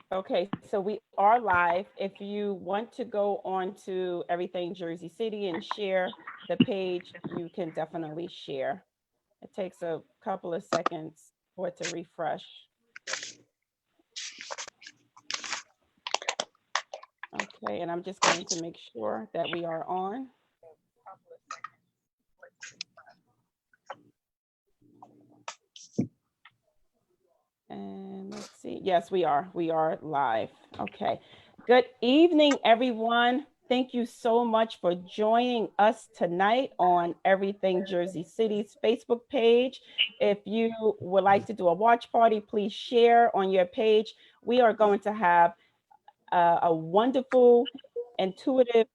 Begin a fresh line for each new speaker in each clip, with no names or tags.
Okay, so we are live. If you want to go on to Everything Jersey City and share the page, you can definitely share. It takes a couple of seconds for it to refresh. Okay, and I'm just going to make sure that we are on. And let's see. Yes, we are. We are live. Okay. Good evening, everyone. Thank you so much for joining us tonight on Everything Jersey City's Facebook page. If you would like to do a watch party, please share on your page. We are going to have a wonderful, intuitive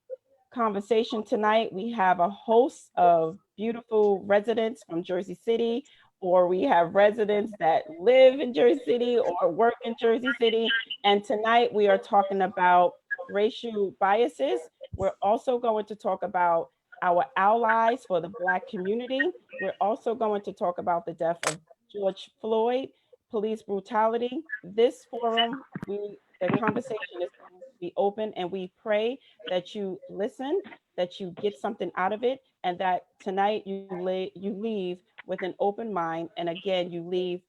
conversation tonight. We have a host of beautiful residents from Jersey City, or we have residents that live in Jersey City or work in Jersey City. And tonight we are talking about racial biases. We're also going to talk about our allies for the Black community. We're also going to talk about the death of George Floyd, police brutality. This forum, the conversation is going to be open, and we pray that you listen, that you get something out of it, and that tonight you leave with an open mind, and again, you leave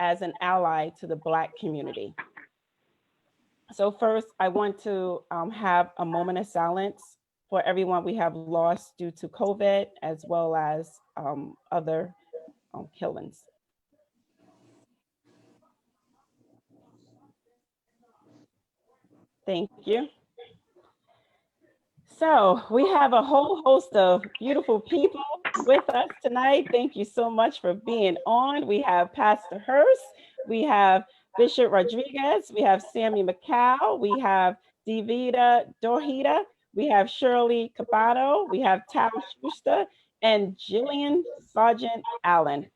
as an ally to the Black community. So first, I want to have a moment of silence for everyone we have lost due to COVID, as well as other killings. Thank you. So we have a whole host of beautiful people with us tonight. Thank you so much for being on. We have Pastor Hearst, we have Bishop Rodriguez, we have Sammy Mikhail, we have Divya Dodhia, we have Shirley Capaldo, we have Tal Shuster, and Gillian Sarjeant-Allen.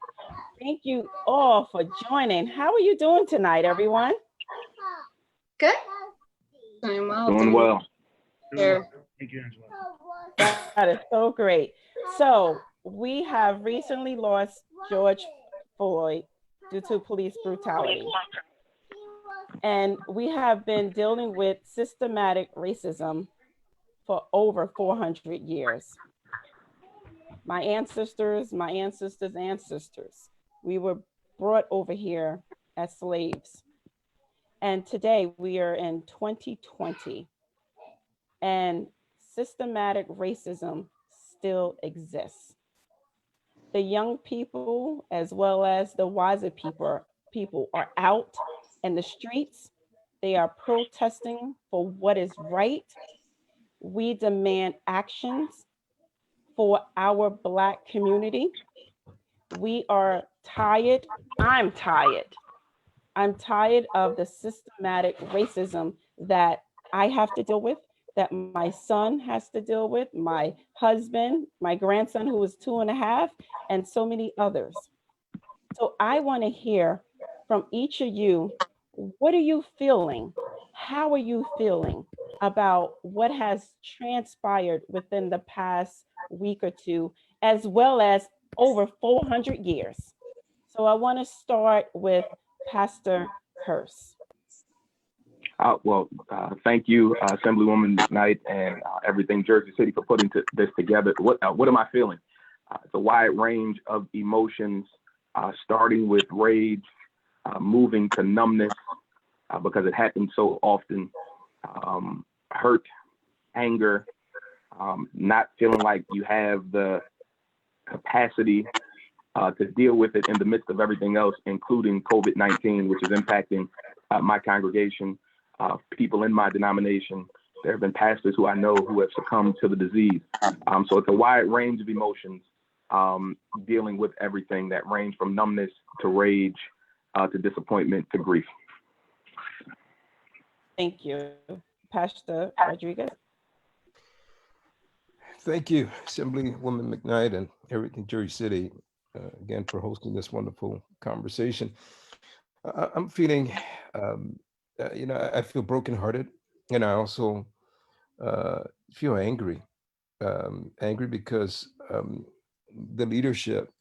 Thank you all for joining. How are you doing tonight, everyone?
Good. Doing well.
Doing well.
Yeah.
Thank you, Angela.
That is so great. So we have recently lost George Floyd due to police brutality. And we have been dealing with systematic racism for over 400 years. My ancestors, we were brought over here as slaves. And today we are in 2020. And systematic racism still exists. The young people, as well as the wiser people are out in the streets. They are protesting for what is right. We demand actions for our Black community. We are tired. I'm tired. I'm tired of the systematic racism that I have to deal with, that my son has to deal with, my husband, my grandson who is 2.5, and so many others. So I want to hear from each of you, what are you feeling? How are you feeling about what has transpired within the past week or two, as well as over 400 years? So I want to start with Pastor Hearst.
Thank you, Assemblywoman McKnight and Everything Jersey City for putting this together. What am I feeling? It's a wide range of emotions, starting with rage, moving to numbness, because it happens so often, hurt, anger, not feeling like you have the capacity to deal with it in the midst of everything else, including COVID-19, which is impacting my congregation, people in my denomination. There have been pastors who I know who have succumbed to the disease. So it's a wide range of emotions, dealing with everything that range from numbness to rage, to disappointment to grief.
Thank you. Pastor Rodriguez.
Thank you, Assemblywoman McKnight and Everything Jersey City, again, for hosting this wonderful conversation. I'm feeling, I feel brokenhearted, and I also feel angry. Angry because the leadership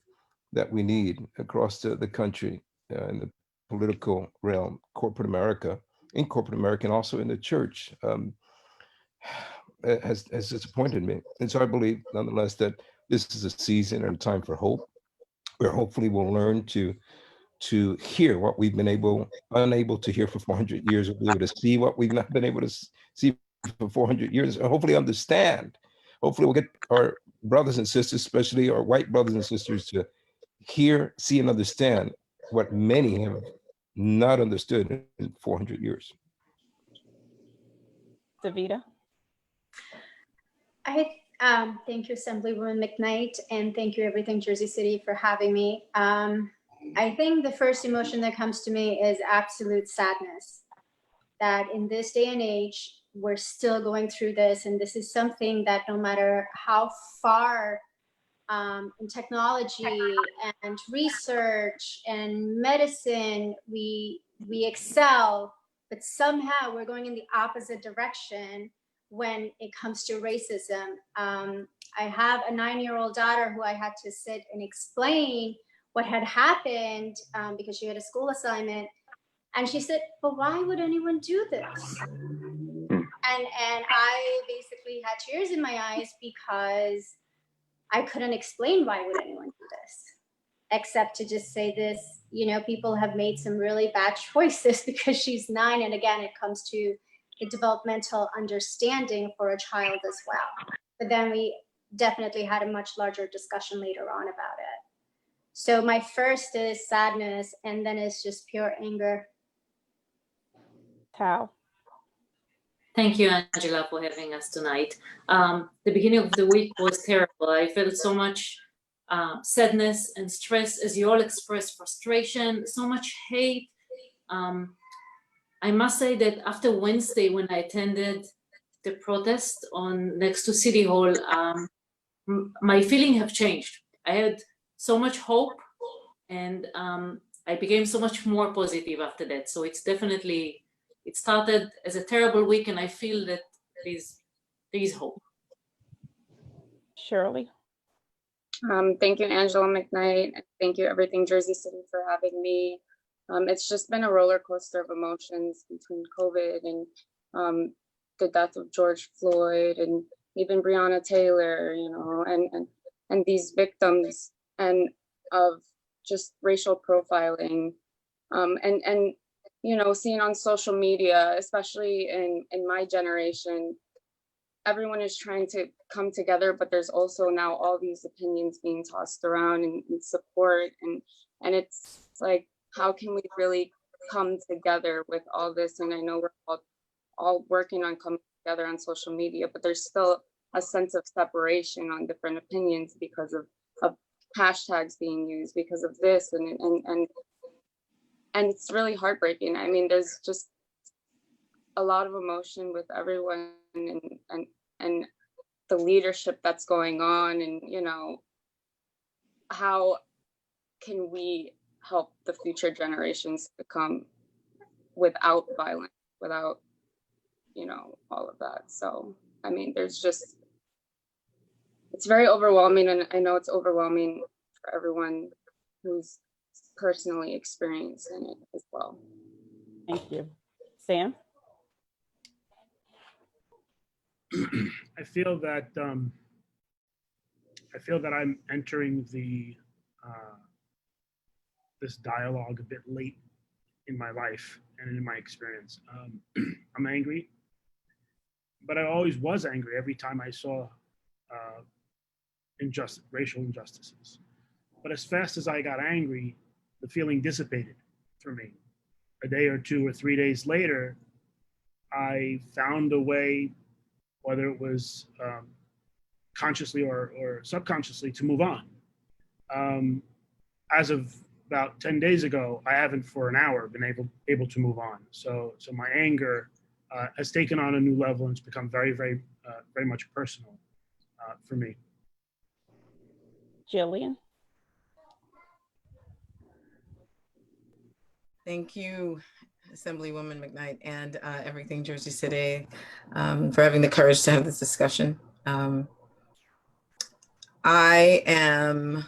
that we need across the country in the political realm, corporate America, in corporate America and also in the church has disappointed me. And so I believe, nonetheless, that this is a season and a time for hope, where hopefully we'll learn to hear what we've been unable to hear for 400 years. We'll be able to see what we've not been able to see for 400 years, and hopefully understand. Hopefully we'll get our brothers and sisters, especially our white brothers and sisters, to hear, see, and understand what many have not understood in 400 years.
Davida?
Thank you, Assemblywoman McKnight, and thank you, Everything Jersey City, for having me. I think the first emotion that comes to me is absolute sadness, that in this day and age, we're still going through this, and this is something that no matter how far in technology and research and medicine we excel, but somehow we're going in the opposite direction when it comes to racism. I have a 9-year-old daughter who I had to sit and explain what had happened because she had a school assignment. And she said, but why would anyone do this? And I basically had tears in my eyes because I couldn't explain why would anyone do this, except to just say this, you know, people have made some really bad choices because she's 9. And again, it comes to the developmental understanding for a child as well. But then we definitely had a much larger discussion later on about it. So my first is sadness, and then it's just pure anger.
Tal?
Thank you, Angela, for having us tonight. The beginning of the week was terrible. I felt so much sadness and stress, as you all expressed frustration, so much hate. I must say that after Wednesday, when I attended the protest next to City Hall, my feeling have changed. I had so much hope, and I became so much more positive after that. So it's definitely, it started as a terrible week, and I feel that there is hope.
Shirley?
Thank you, Angela McKnight. And thank you, Everything Jersey City, for having me. It's just been a roller coaster of emotions between COVID and the death of George Floyd and even Breonna Taylor, you know, and these victims and of just racial profiling, and you know, seeing on social media, especially in my generation, everyone is trying to come together, but there's also now all these opinions being tossed around and support, and it's like, how can we really come together with all this? And I know we're all working on coming together on social media, but there's still a sense of separation on different opinions because of hashtags being used, because of this, and it's really heartbreaking. I mean, there's just a lot of emotion with everyone, and the leadership that's going on, and you know, how can we help the future generations to come without violence, without, you know, all of that. So I mean, there's just, it's very overwhelming, and I know it's overwhelming for everyone who's personally experiencing it as well.
Thank you. Sam?
I feel that I'm entering the this dialogue a bit late in my life and in my experience. I'm angry, but I always was angry every time I saw racial injustices. But as fast as I got angry, the feeling dissipated for me. A day or 2 or 3 days later, I found a way, whether it was consciously or subconsciously, to move on. As of about 10 days ago, I haven't for an hour been able to move on. So my anger has taken on a new level, and it's become very, very, very much personal for me.
Gillian?
Thank you, Assemblywoman McKnight and Everything Jersey City, for having the courage to have this discussion. I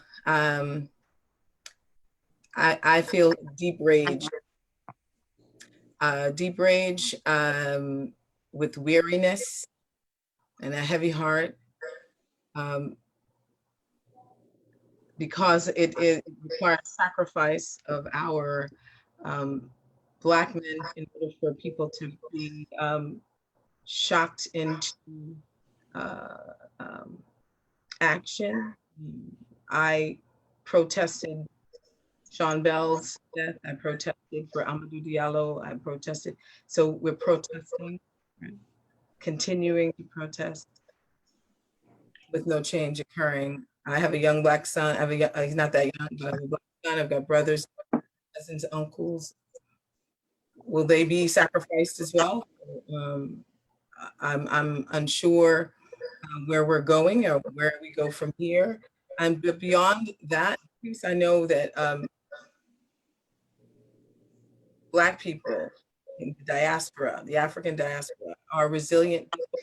feel deep rage deep rage, with weariness and a heavy heart, because it requires sacrifice of our Black men in order for people to be shocked into action. I protested Sean Bell's death. I protested for Amadou Diallo. I protested. So we're protesting, right? Continuing to protest with no change occurring. I have a young Black son. He's not that young, but I have a Black son. I've got brothers, cousins, uncles. Will they be sacrificed as well? I'm unsure where we're going or where we go from here. But beyond that piece, I know that Black people in the diaspora, the African diaspora, are resilient people,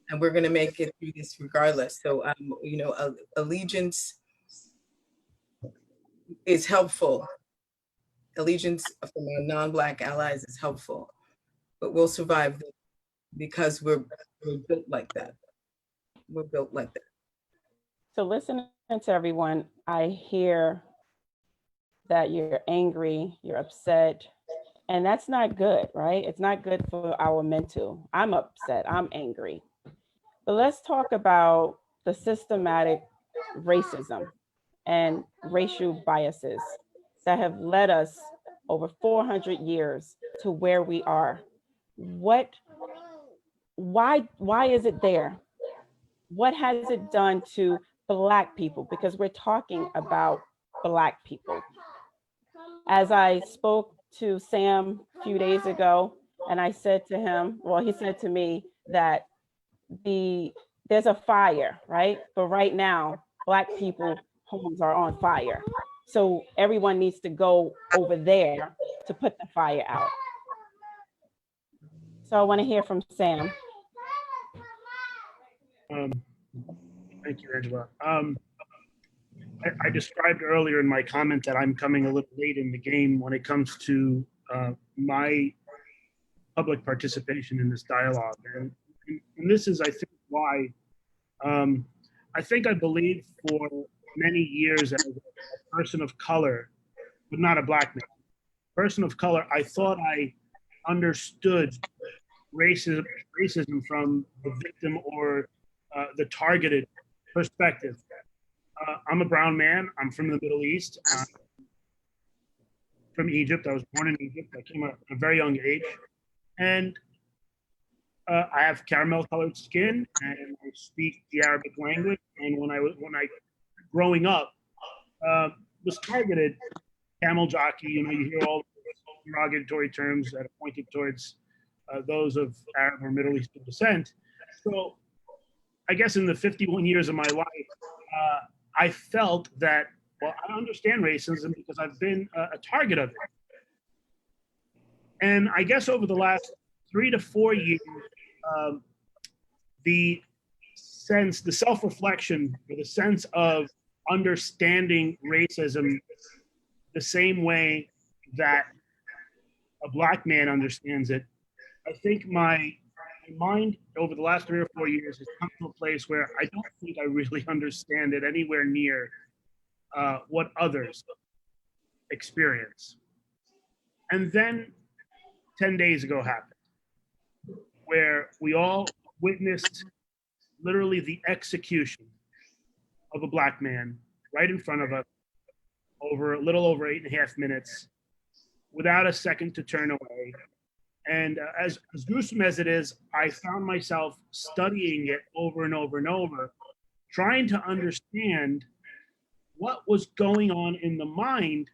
and we're going to make it through this regardless. So, you know, allegiance is helpful. Allegiance from our non-Black allies is helpful, but we'll survive because we're built like that. We're built like that.
So listening to everyone, I hear that you're angry, you're upset, and that's not good, right? It's not good for our mental. I'm upset, I'm angry. But let's talk about the systematic racism and racial biases that have led us over 400 years to where we are. Why is it there? What has it done to Black people? Because we're talking about Black people. As I spoke to Sam a few days ago, and I said to him, well, he said to me that there's a fire, right? But right now, Black people homes are on fire. So everyone needs to go over there to put the fire out. So I want to hear from Sam.
Thank you, Angela. I described earlier in my comment that I'm coming a little late in the game when it comes to my public participation in this dialogue. And this is, I think, why I think I believed for many years as a person of color, but not a Black man. Person of color, I thought I understood racism from the victim or the targeted perspective. I'm a brown man. I'm from the Middle East, from Egypt. I was born in Egypt. I came at a very young age. And I have caramel colored skin and I speak the Arabic language. And when I growing up, was targeted, camel jockey, you know, you hear all derogatory terms that are pointed towards those of Arab or Middle Eastern descent. So I guess in the 51 years of my life, I felt that, well, I understand racism because I've been a target of it. And I guess over the last 3 to 4 years, the self-reflection, or the sense of understanding racism the same way that a Black man understands it, I think my mind over the last 3 or 4 years has come to a place where I don't think I really understand it anywhere near what others experience. And then 10 days ago happened, where we all witnessed literally the execution of a Black man right in front of us over a little over 8.5 minutes without a second to turn away. And as gruesome as it is, I found myself studying it over and over and over, trying to understand what was going on in the mind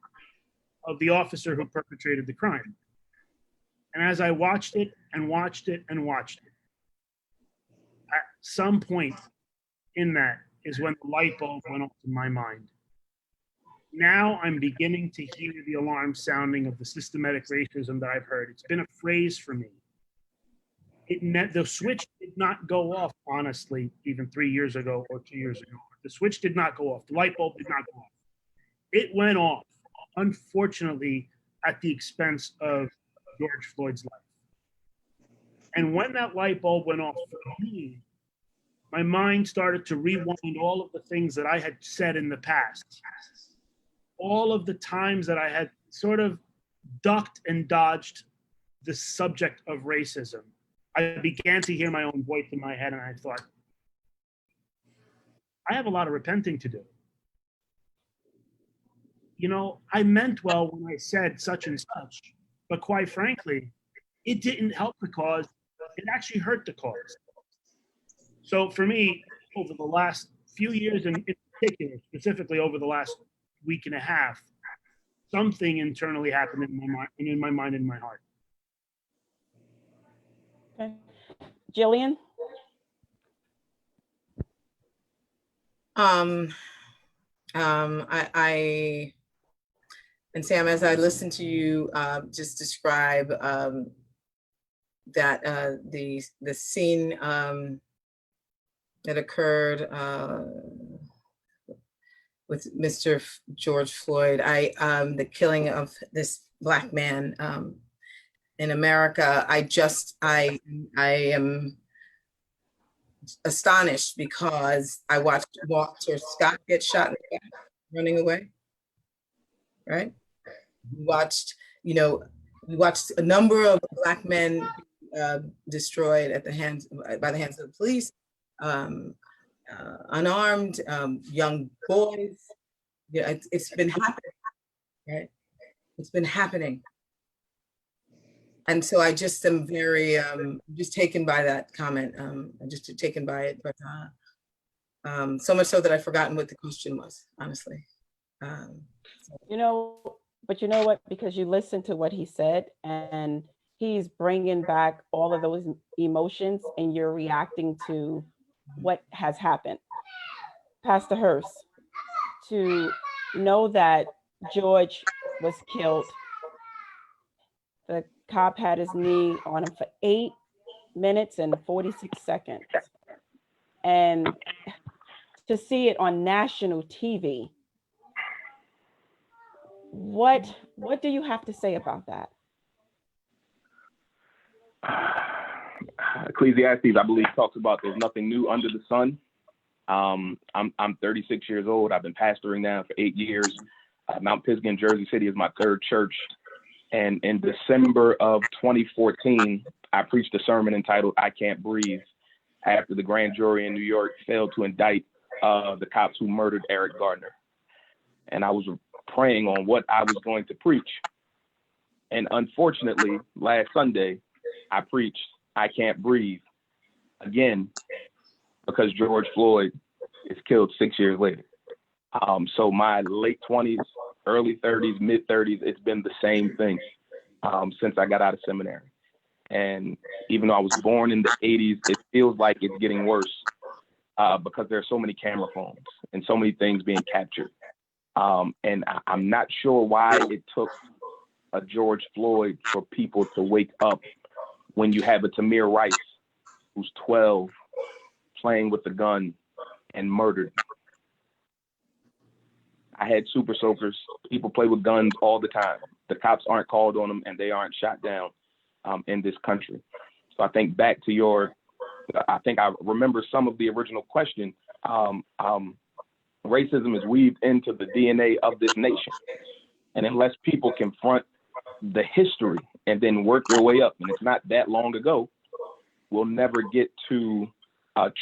of the officer who perpetrated the crime. And as I watched it and watched it and watched it, at some point in that is when the light bulb went off in my mind. Now I'm beginning to hear the alarm sounding of the systematic racism that I've heard. It's been a phrase for me. The switch did not go off, honestly, even 3 years ago or 2 years ago. The switch did not go off. The light bulb did not go off. It went off, unfortunately, at the expense of George Floyd's life. And when that light bulb went off for me, my mind started to rewind all of the things that I had said in the past. All of the times that I had sort of ducked and dodged the subject of racism. I began to hear my own voice in my head, and I thought, I have a lot of repenting to do. You know, I meant well when I said such and such, but quite frankly, it didn't help the cause. It actually hurt the cause. So for me, over the last few years, and in particular, specifically over the last week and a half, something internally happened in my mind and in my heart.
Okay. Gillian?
And Sam, as I listened to you just describe that the scene that occurred with Mr. George Floyd, the killing of this Black man in America, I am astonished because I watched Walter Scott get shot in the back, running away, right? We watched a number of Black men destroyed by the hands of the police, unarmed, young boys. Yeah, it's been happening, right? It's been happening. And so I just am very just taken by that comment. I'm just taken by it, but so much so that I've forgotten what the question was, honestly.
You know, but you know what? Because you listened to what he said, and he's bringing back all of those emotions, and you're reacting to what has happened. Pastor Hearst, to know that George was killed, the cop had his knee on him for 8 minutes and 46 seconds. And to see it on national TV, what do you have to say about that?
Ecclesiastes, I believe, talks about there's nothing new under the sun. I'm 36 years old. I've been pastoring now for 8 years. Mount Pisgah in Jersey City is my third church. And in December of 2014, I preached a sermon entitled "I Can't Breathe" after the grand jury in New York failed to indict the cops who murdered Eric Gardner. And I was praying on what I was going to preach. And unfortunately, last Sunday, I preached "I Can't Breathe" again because George Floyd is killed 6 years later. So my late 20s, early 30s, mid 30s, it's been the same thing since I got out of seminary. And even though I was born in the 80s, it feels like it's getting worse because there are so many camera phones and so many things being captured. And I'm not sure why it took a George Floyd for people to wake up when you have a Tamir Rice who's 12 playing with a gun and murdered. I had super soakers. People play with guns all the time. The cops aren't called on them and they aren't shot down in this country. So I think back to I think I remember some of the original question. Racism is weaved into the DNA of this nation. And unless people confront the history and then work their way up, and it's not that long ago, we'll never get to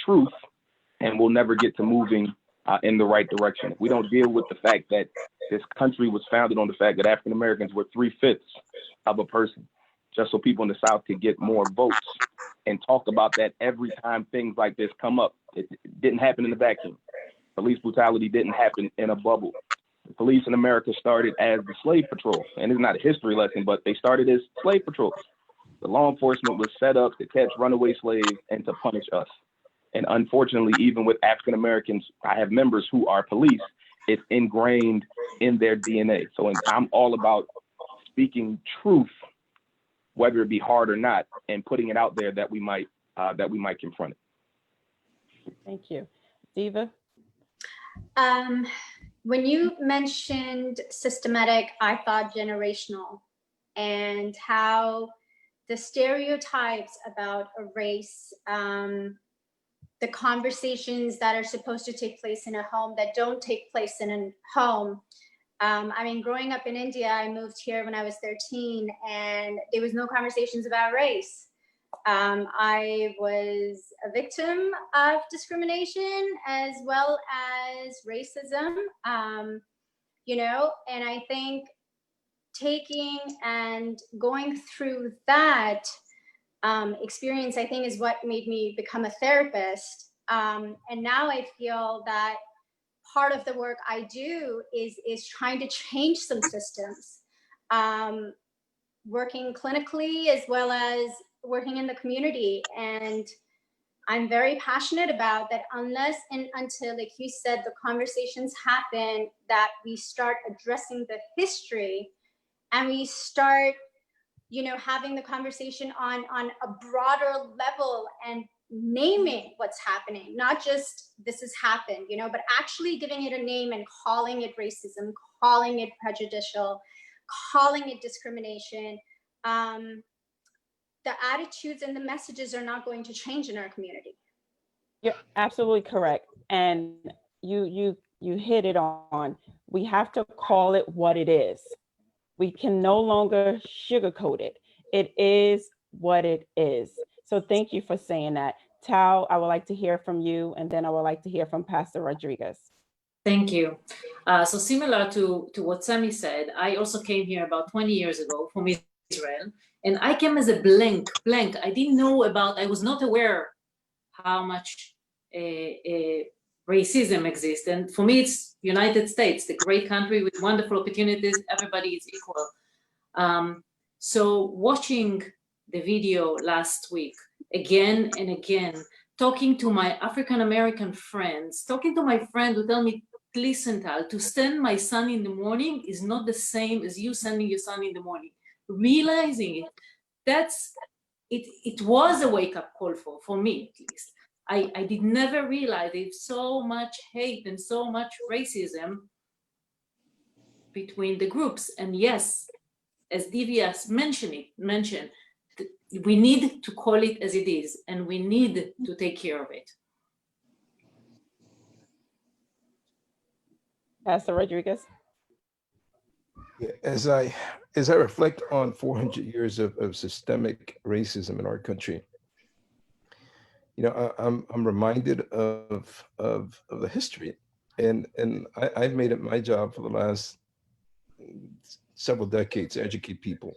truth, and we'll never get to moving in the right direction. If we don't deal with the fact that this country was founded on the fact that African Americans were 3/5 of a person, just so people in the South could get more votes, and talk about that every time things like this come up. It didn't happen in a vacuum. Police brutality didn't happen in a bubble. The police in America started as the slave patrol, and it's not a history lesson, but they started as slave patrols. The law enforcement was set up to catch runaway slaves and to punish us. And unfortunately, even with African Americans, I have members who are police, it's ingrained in their DNA. So I'm all about speaking truth, whether it be hard or not, and putting it out there that we might confront it.
Thank you. Diva?
When you mentioned systematic, I thought generational, and how the stereotypes about a race, the conversations that are supposed to take place in a home that don't take place in a home. I mean, growing up in India, I moved here when I was 13, and there was no conversations about race. I was a victim of discrimination as well as racism, you know, and I think taking and going through that experience, I think, is what made me become a therapist. And now I feel that part of the work I do is trying to change some systems, working clinically as well as working in the community. And I'm very passionate about that. Unless and until, like you said, the conversations happen, that we start addressing the history and we start, you know, having the conversation on a broader level and naming what's happening, not just this has happened, you know, but actually giving it a name and calling it racism, calling it prejudicial, calling it discrimination. The attitudes and the messages are not going to change in our community.
You're absolutely correct. And you hit it on. We have to call it what it is. We can no longer sugarcoat it. It is what it is. So thank you for saying that. Tao, I would like to hear from you, and then I would like to hear from Pastor Rodriguez.
Thank you. So similar to what Sammy said, I also came here about 20 years ago from Israel, and I came as a blank. I didn't know about, I was not aware how much racism exists. And for me, it's United States, the great country with wonderful opportunities, everybody is equal. So watching the video last week, again and again, talking to my African-American friends, talking to my friend who tell me, listen, Tal, to send my son in the morning is not the same as you sending your son in the morning. Realizing it, it was a wake-up call for me, at least. I did never realize there's so much hate and so much racism between the groups. And yes, as Divya mentioned, we need to call it as it is, and we need to take care of it.
Pastor Rodriguez.
As I reflect on 400 years of systemic racism in our country, you know, I'm reminded of the history, and I've made it my job for the last several decades to educate people,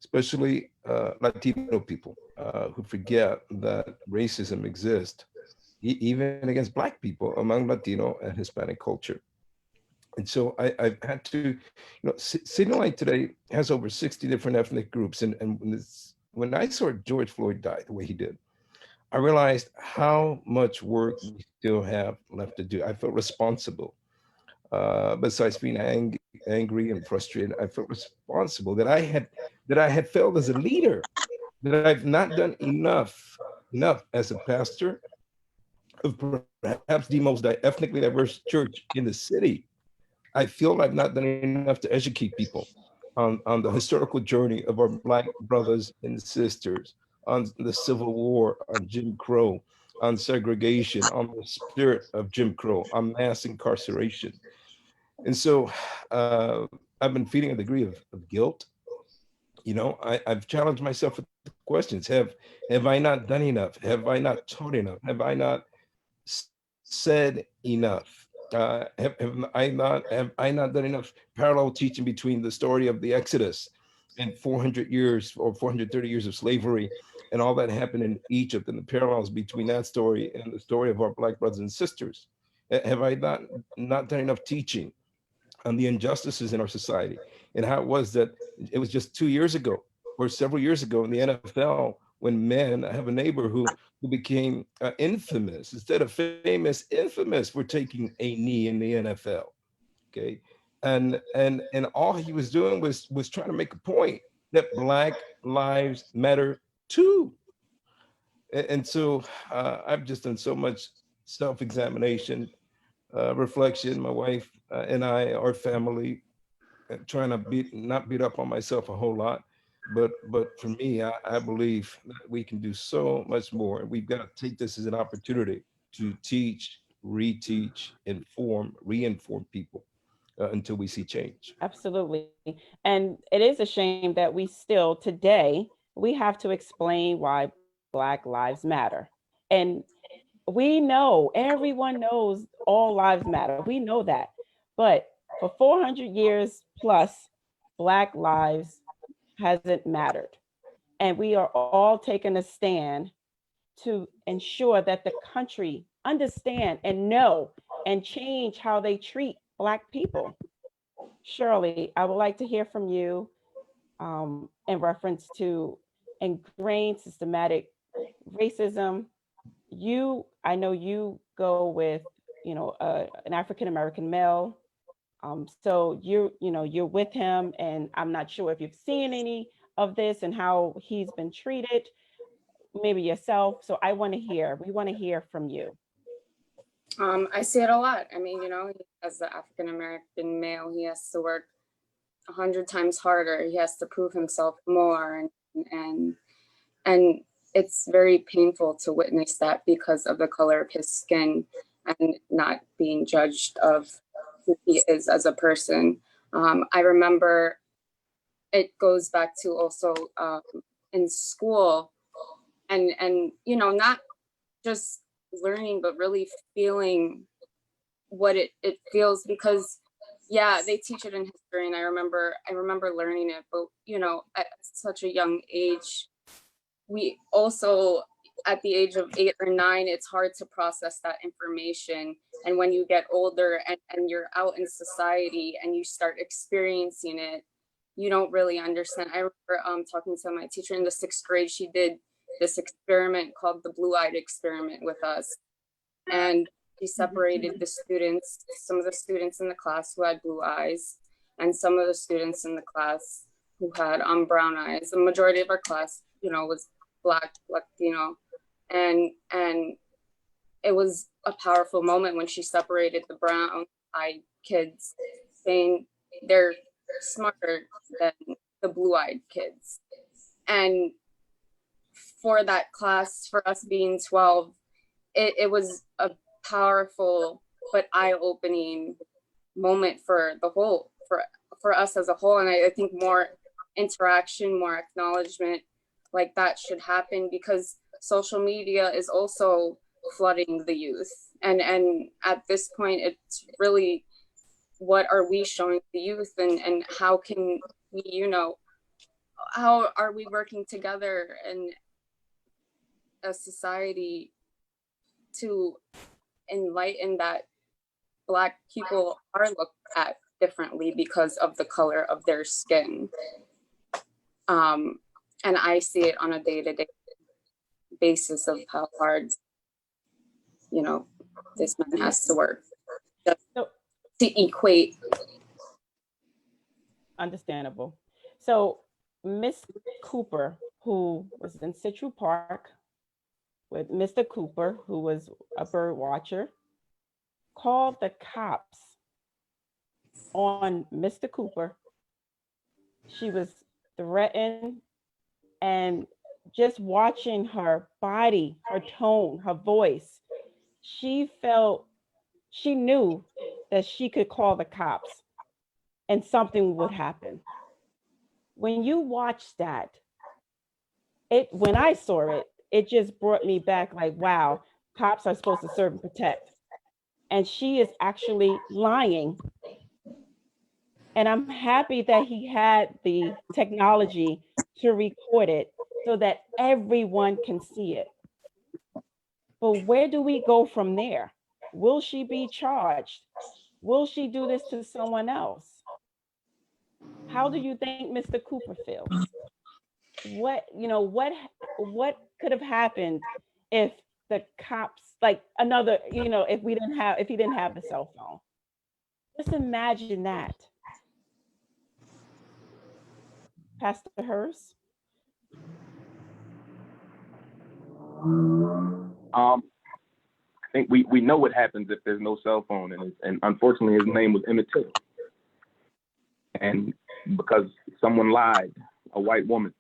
especially Latino people who forget that racism exists even against Black people among Latino and Hispanic culture. And so I've had to, you know, Cityline today has over 60 different ethnic groups. And when I saw George Floyd die the way he did, I realized how much work we still have left to do. I felt responsible. Besides being angry and frustrated, I felt responsible that I had failed as a leader, that I've not done enough as a pastor of perhaps the most ethnically diverse church in the city. I feel I've not done enough to educate people on the historical journey of our Black brothers and sisters, on the Civil War, on Jim Crow, on segregation, on the spirit of Jim Crow, on mass incarceration. And so I've been feeling a degree of guilt. You know, I've challenged myself with questions. Have I not done enough? Have I not taught enough? Have I not said enough? Have I not done enough parallel teaching between the story of the Exodus and 400 years or 430 years of slavery and all that happened in Egypt, and the parallels between that story and the story of our Black brothers and sisters? Have I not done enough teaching on the injustices in our society, and how it was that it was just 2 years ago or several years ago in the NFL when men, I have a neighbor who became infamous, instead of famous, infamous for taking a knee in the NFL. Okay, and all he was doing was trying to make a point that Black lives matter too. And so I've just done so much self-examination, reflection. My wife and I, our family, trying to not beat up on myself a whole lot, But for me, I believe that we can do so much more. And we've got to take this as an opportunity to teach, reteach, inform, reinform people until we see change.
Absolutely. And it is a shame that we still today, we have to explain why Black Lives Matter. And we know, everyone knows all lives matter. We know that. But for 400 years plus, Black lives hasn't mattered. And we are all taking a stand to ensure that the country understand and know and change how they treat Black people. Shirley, I would like to hear from you in reference to ingrained systematic racism. I know you go with, an African American male. So you're with him, and I'm not sure if you've seen any of this and how he's been treated, maybe yourself. So we want to hear from you.
I see it a lot. I mean, as the African American male, he has to work 100 times harder. He has to prove himself more, and it's very painful to witness that because of the color of his skin and not being judged of who he is as a person. I remember it goes back to also in school, and not just learning, but really feeling what it feels, because they teach it in history, and I remember learning it, but at such a young age, we also, at the age of 8 or 9, it's hard to process that information. And when you get older and you're out in society and you start experiencing it, you don't really understand. I remember talking to my teacher in the 6th grade. She did this experiment called the blue-eyed experiment with us. And she separated the students, some of the students in the class who had blue eyes, and some of the students in the class who had brown eyes. The majority of our class, was Black, Latino. And it was a powerful moment when she separated the brown-eyed kids, saying they're smarter than the blue-eyed kids. And for that class, for us being 12, it was a powerful but eye-opening moment for the whole, for us as a whole. And I think more interaction, more acknowledgement like that should happen, because social media is also flooding the youth. And at this point, it's really, what are we showing the youth, and how can we, how are we working together in a society to enlighten that Black people are looked at differently because of the color of their skin. And I see it on a day-to-day basis of how hard, this man has to work just to equate.
Understandable. So Miss Cooper, who was in Citrus Park with Mr. Cooper, who was a bird watcher, called the cops on Mr. Cooper. She was threatened, and just watching her body, her tone, her voice, she knew that she could call the cops and something would happen. When you watch that, when I saw it, it just brought me back like, wow, cops are supposed to serve and protect. And she is actually lying. And I'm happy that he had the technology to record it so that everyone can see it. But where do we go from there? Will she be charged? Will she do this to someone else? How do you think Mr. Cooper feels? What could have happened if the cops, like another, if he didn't have the cell phone? Just imagine that. Pastor Hearst?
I think we know what happens if there's no cell phone, and unfortunately his name was Emmett Till. And because someone lied, a white woman.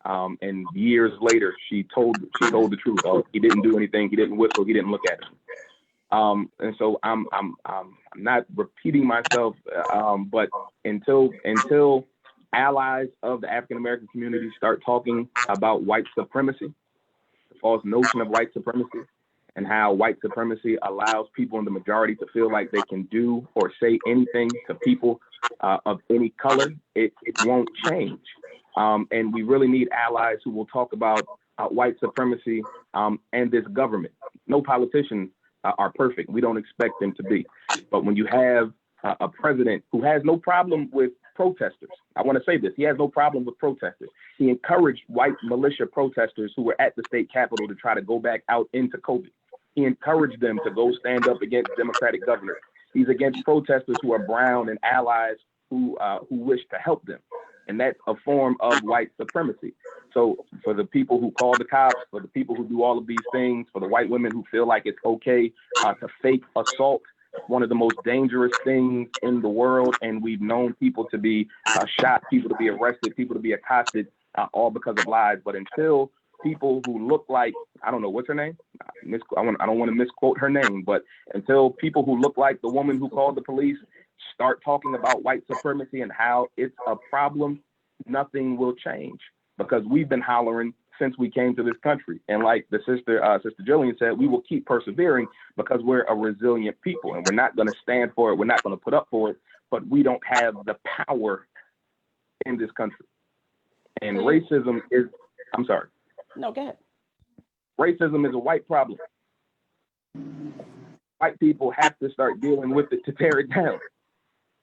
And years later, she told the truth. Oh, he didn't do anything. He didn't whistle. He didn't look at him. And so I'm not repeating myself, but until allies of the African American community start talking about white supremacy, the false notion of white supremacy, and how white supremacy allows people in the majority to feel like they can do or say anything to people of any color, it won't change. And we really need allies who will talk about white supremacy and this government. No politicians are perfect. We don't expect them to be. But when you have a president who has no problem with protesters, I want to say this, he has no problem with protesters. He encouraged white militia protesters who were at the state capitol to try to go back out into COVID. He encouraged them to go stand up against Democratic governors. He's against protesters who are brown and allies who wish to help them. And that's a form of white supremacy. So for the people who call the cops, for the people who do all of these things, for the white women who feel like it's okay to fake assault, one of the most dangerous things in the world. And we've known people to be shot, people to be arrested, people to be accosted, all because of lies. But until people who look like, I don't know, what's her name? I don't want to misquote her name, but until people who look like the woman who called the police start talking about white supremacy and how it's a problem, nothing will change, because we've been hollering since we came to this country. And like the sister Gillian said, we will keep persevering because we're a resilient people, and we're not going to stand for it. We're not going to put up for it, but we don't have the power in this country. And racism is, I'm sorry.
No, go ahead.
Racism is a white problem. White people have to start dealing with it to tear it down.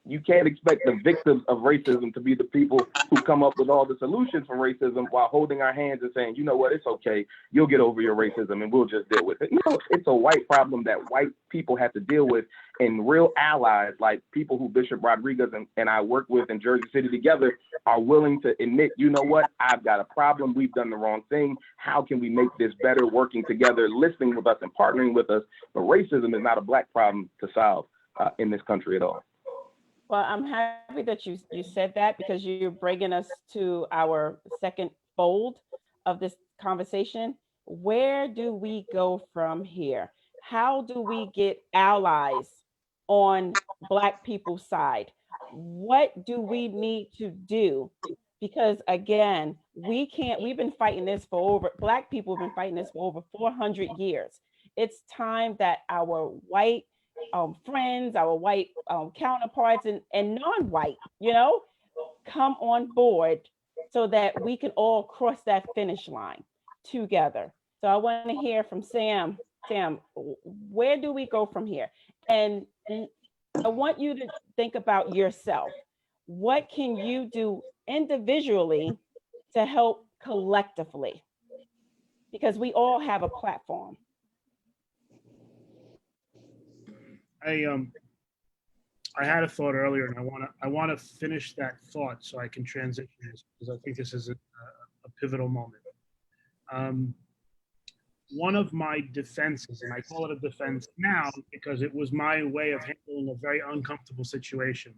You can't expect the victims of racism to be the people who come up with all the solutions for racism while holding our hands and saying, you know what, it's okay. You'll get over your racism and we'll just deal with it. No, it's a white problem that white people have to deal with. And real allies, like people who Bishop Rodriguez and I work with in Jersey City together, are willing to admit, you know what, I've got a problem. We've done the wrong thing. How can we make this better, working together, listening with us and partnering with us? But racism is not a black problem to solve in this country at all.
Well, I'm happy that you said that, because you're bringing us to our second fold of this conversation. Where do we go from here? How do we get allies on Black people's side? What do we need to do? Because again, we've been fighting this Black people have been fighting this for over 400 years. It's time that our white friends, our white counterparts and non-white, come on board so that we can all cross that finish line together. So I want to hear from Sam. Sam, where do we go from here? And I want you to think about yourself. What can you do individually to help collectively? Because we all have a platform.
I had a thought earlier, and I want to finish that thought so I can transition this, because I think this is a pivotal moment. One of my defenses, and I call it a defense now because it was my way of handling a very uncomfortable situation.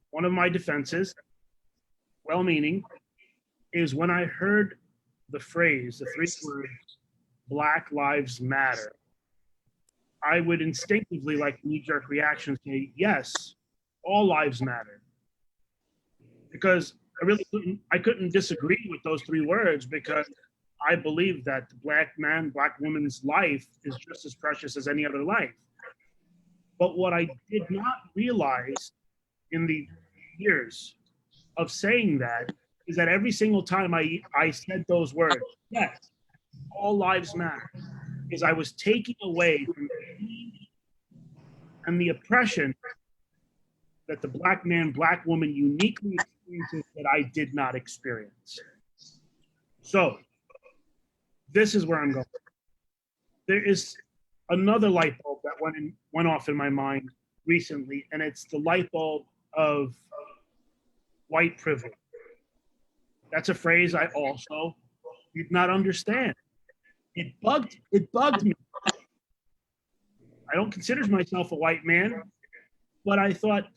One of my defenses, well-meaning, is when I heard the phrase, the 3 words, Black Lives Matter, I would instinctively, like knee-jerk reaction, say, yes, all lives matter. Because I couldn't disagree with those 3 words, because I believe that the Black man, Black woman's life is just as precious as any other life. But what I did not realize in the years of saying that is that every single time I said those words, yes, all lives matter, is I was taking away from the pain and the oppression that the Black man, Black woman uniquely experiences that I did not experience. So this is where I'm going. There is another light bulb that went off in my mind recently, and it's the light bulb of white privilege. That's a phrase I also did not understand. It bugged me. I don't consider myself a white man, but I thought,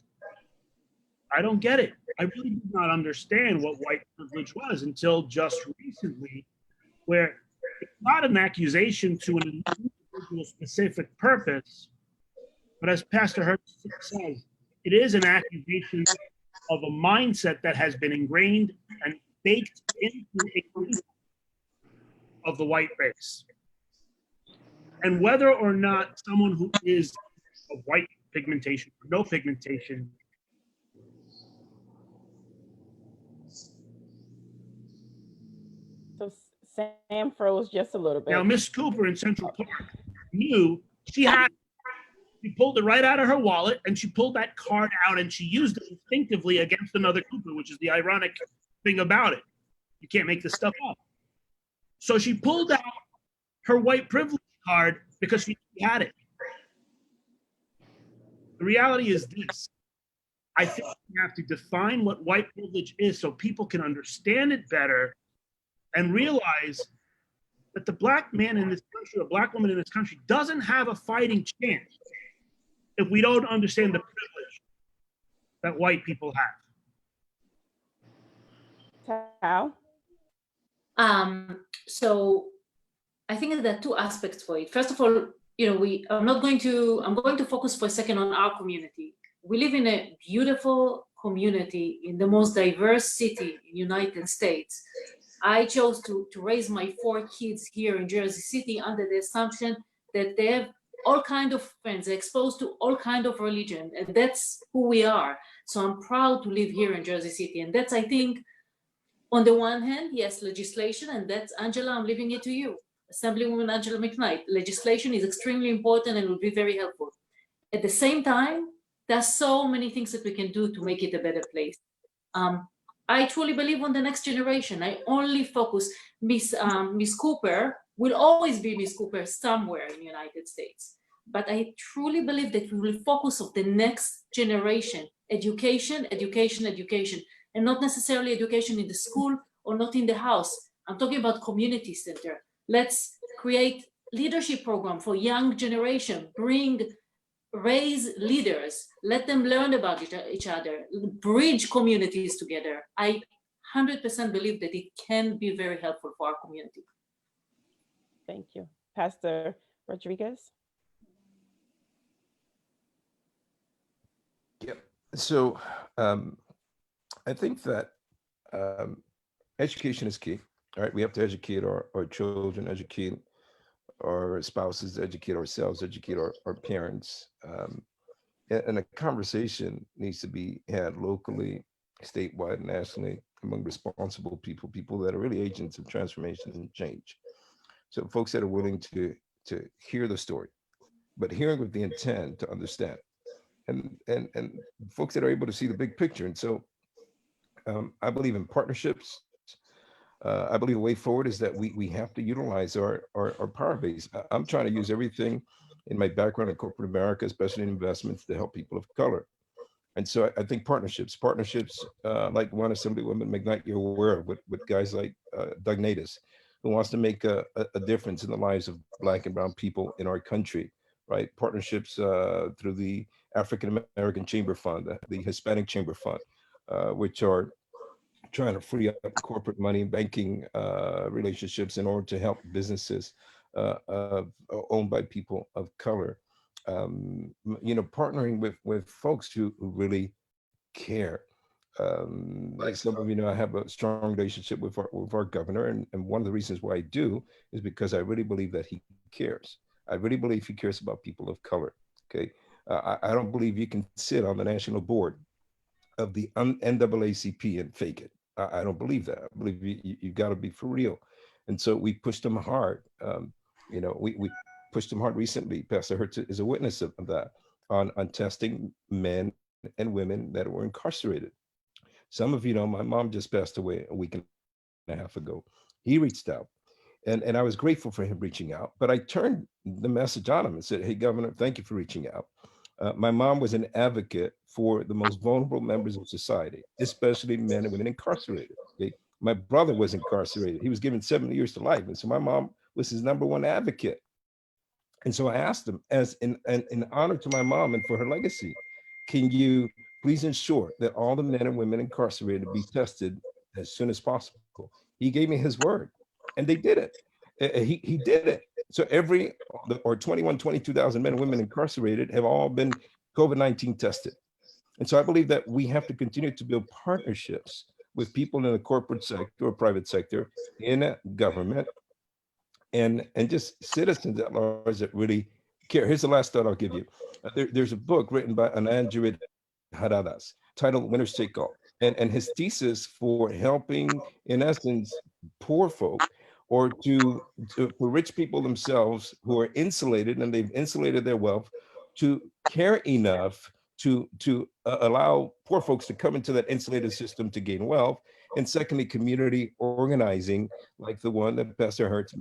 I don't get it. I really did not understand what white privilege was until just recently, where it's not an accusation to an individual specific purpose, but as Pastor Hearst says, it is an accusation of a mindset that has been ingrained and baked into a people of the white race. And whether or not someone who is of white pigmentation or no pigmentation
So Sam froze just a little bit.
Now, Miss Cooper in Central Park knew she pulled it right out of her wallet and she pulled that card out and she used it instinctively against another Cooper, which is the ironic thing about it. You can't make this stuff up. So she pulled out her white privilege card because she had it. The reality is this. I think we have to define what white privilege is so people can understand it better and realize that the black man in this country or black woman in this country doesn't have a fighting chance if we don't understand the privilege that white people have.
How?
So I think there are two aspects for it. First of all, I'm going to focus for a second on our community. We live in a beautiful community in the most diverse city in the United States. I chose to raise my 4 kids here in Jersey City under the assumption that they have all kinds of friends, they're exposed to all kinds of religion, and that's who we are. So I'm proud to live here in Jersey City. And that's, I think, on the one hand, yes, legislation, and that's, Angela, I'm leaving it to you. Assemblywoman Angela McKnight, legislation is extremely important and will be very helpful. At the same time, there are so many things that we can do to make it a better place. I truly believe on the next generation. I only focus, Miss Cooper will always be Miss Cooper somewhere in the United States. But I truly believe that we will focus on the next generation, education, education, education, and not necessarily education in the school or not in the house. I'm talking about community center. Let's create leadership program for young generation, raise leaders, let them learn about each other, bridge communities together. I 100% believe that it can be very helpful for our community.
Thank you. Pastor Rodriguez?
Yep. So I think that education is key. All right, we have to educate our children, educate our spouses, educate ourselves, educate our parents. And a conversation needs to be had locally, statewide, nationally, among responsible people that are really agents of transformation and change. So folks that are willing to hear the story, but hearing with the intent to understand, and folks that are able to see the big picture. And so I believe in partnerships. I believe the way forward is that we have to utilize our power base. I'm trying to use everything in my background in corporate America, especially in investments, to help people of color. And so I think partnerships like one Assemblywoman McKnight you're aware of with guys like Doug Natus, who wants to make a difference in the lives of Black and brown people in our country, right? Partnerships through the African American Chamber Fund, the Hispanic Chamber Fund, which are trying to free up corporate money and banking relationships in order to help businesses owned by people of color. Partnering with folks who really care. Like some of you know, I have a strong relationship with our governor, and one of the reasons why I do is because I really believe that he cares. I really believe he cares about people of color. Okay, I don't believe you can sit on the national board of the NAACP and fake it. I don't believe that. I believe you got to be for real. And so we pushed them hard. We pushed them hard recently. Pastor Hearst is a witness of that on testing men and women that were incarcerated. Some of you know, my mom just passed away a week and a half ago. He reached out, and I was grateful for him reaching out, but I turned the message on him and said, hey, Governor, thank you for reaching out. My mom was an advocate for the most vulnerable members of society, especially men and women incarcerated. Okay? My brother was incarcerated. He was given 70 years to life. And so my mom was his #1 advocate. And so I asked him, as in honor to my mom and for her legacy, can you please ensure that all the men and women incarcerated be tested as soon as possible. He gave me his word, and they did it. He did it. So every, or 22,000 men and women incarcerated have all been COVID-19 tested. And so I believe that we have to continue to build partnerships with people in the corporate sector or private sector, in government, and just citizens at large that really care. Here's the last thought I'll give you. There's a book written by Anandrit Haradas titled Winners Take All. And his thesis for helping, in essence, poor folk, or for rich people themselves who are insulated and they've insulated their wealth, to care enough to allow poor folks to come into that insulated system to gain wealth. And secondly, community organizing, like the one that Pastor Hearst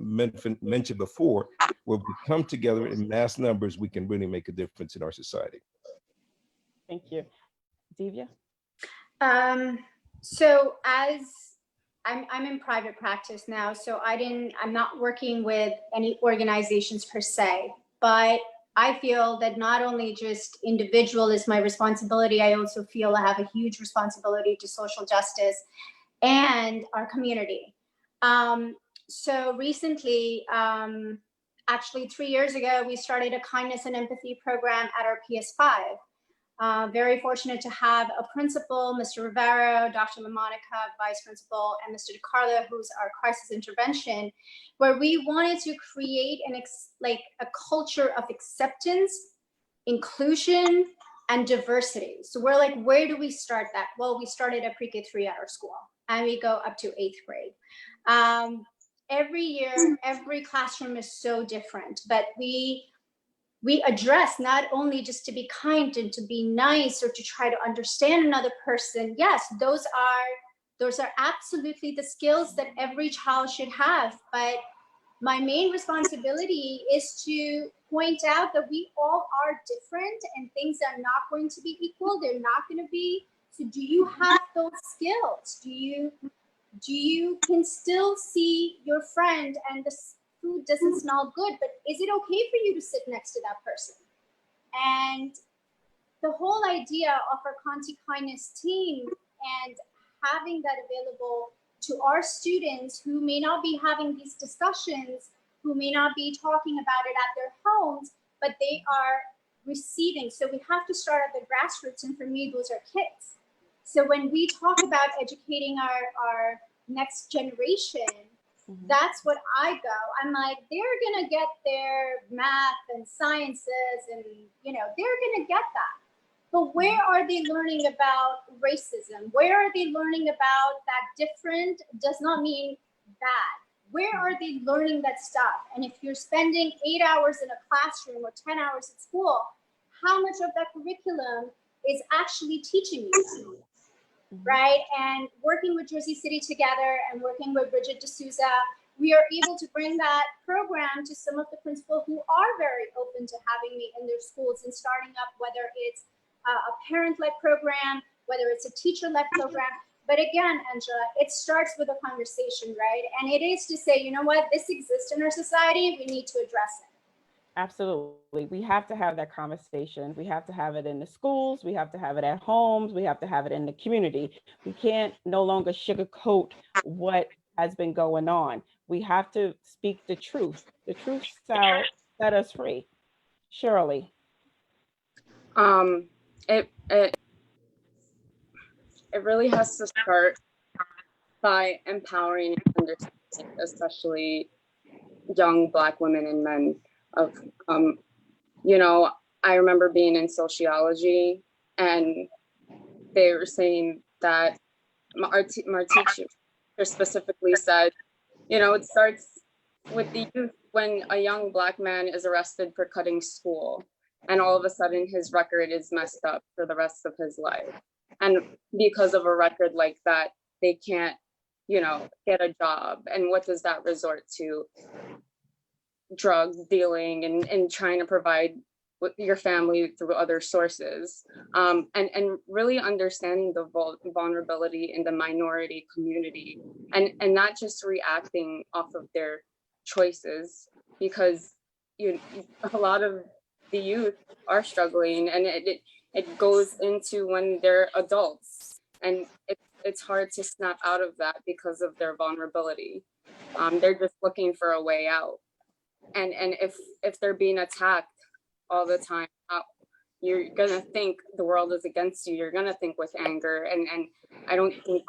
mentioned before, where we come together in mass numbers, we can really make a difference in our society.
Thank you. Divya?
So as I'm in private practice now, so I'm not working with any organizations per se, but I feel that not only just individual is my responsibility, I also feel I have a huge responsibility to social justice and our community. So recently, actually 3 years ago, we started a kindness and empathy program at our PS5. Very fortunate to have a principal, Mr. Rivero, Dr. LaMonica, vice principal, and Mr. DiCarlo, who's our crisis intervention, where we wanted to create a culture of acceptance, inclusion, and diversity. So we're like, where do we start that? Well, we started at pre-K3 at our school, and we go up to 8th grade. Every year, every classroom is so different, but we address not only just to be kind and to be nice or to try to understand another person. Yes, those are absolutely the skills that every child should have. But my main responsibility is to point out that we all are different and things are not going to be equal. They're not going to be. So do you have those skills? Do you can still see your friend and the food doesn't smell good, but is it okay for you to sit next to that person? And the whole idea of our Conti Kindness team and having that available to our students who may not be having these discussions, who may not be talking about it at their homes, but they are receiving. So we have to start at the grassroots, and for me, those are kids. So when we talk about educating our next generation, that's what I go. I'm like, they're gonna get their math and sciences, and they're gonna get that. But where are they learning about racism? Where are they learning about that different does not mean bad? Where are they learning that stuff? And if you're spending 8 hours in a classroom or 10 hours at school, how much of that curriculum is actually teaching you? Right? And working with Jersey City together and working with Bridget D'Souza, we are able to bring that program to some of the principals who are very open to having me in their schools and starting up, whether it's a parent-led program, whether it's a teacher-led program. But again, Angela, it starts with a conversation, right? And it is to say, you know what, this exists in our society, we need to address it.
Absolutely. We have to have that conversation. We have to have it in the schools. We have to have it at homes. We have to have it in the community. We can't no longer sugarcoat what has been going on. We have to speak the truth. The truth shall set us free. Shirley.
It really has to start by empowering and understanding, especially young Black women and men. I remember being in sociology, and they were saying that our teacher specifically said, it starts with the youth when a young Black man is arrested for cutting school, and all of a sudden his record is messed up for the rest of his life. And because of a record like that, they can't, get a job. And what does that resort to? Drug dealing and trying to provide with your family through other sources, and really understanding the vulnerability in the minority community, and not just reacting off of their choices, because a lot of the youth are struggling, and it goes into when they're adults, and it's hard to snap out of that because of their vulnerability. They're just looking for a way out, and if they're being attacked all the time, you're gonna think the world is against you. You're gonna think with anger, and I don't think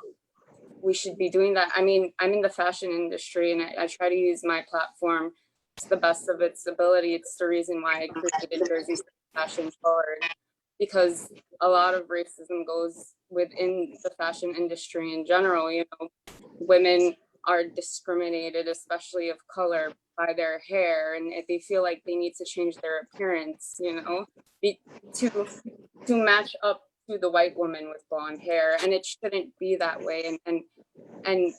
we should be doing that. I mean, I'm in the fashion industry, and I try to use my platform to the best of its ability. It's the reason why I created Jersey Fashion Forward, because a lot of racism goes within the fashion industry in general. You know, women are discriminated, especially of color, by their hair, and if they feel like they need to change their appearance, you know, to match up to the white woman with blonde hair, and it shouldn't be that way. And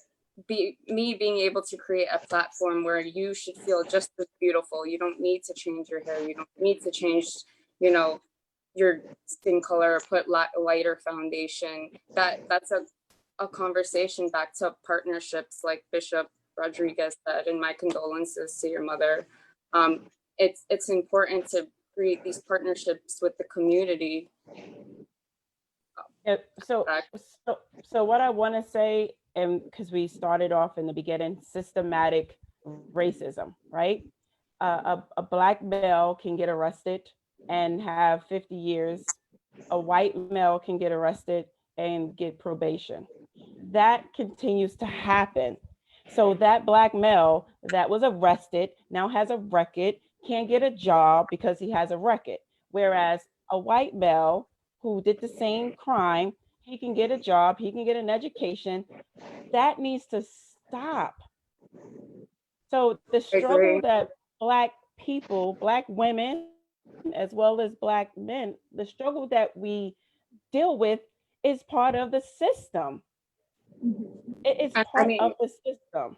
me being able to create a platform where you should feel just as beautiful. You don't need to change your hair. You don't need to change, you know, your skin color or put lighter foundation. That's a conversation back to partnerships like Bishop Rodriguez said, and my condolences to your mother. It's important to create these partnerships with the community.
So what I want to say, and because we started off in the beginning, systematic racism, right? A black male can get arrested and have 50 years. A white male can get arrested and get probation. That continues to happen. So that black male that was arrested now has a record, can't get a job because he has a record. Whereas a white male who did the same crime, he can get a job, he can get an education. That needs to stop. So the struggle that Black people, Black women, as well as Black men, the struggle that we deal with is part of the system. It's part of the system.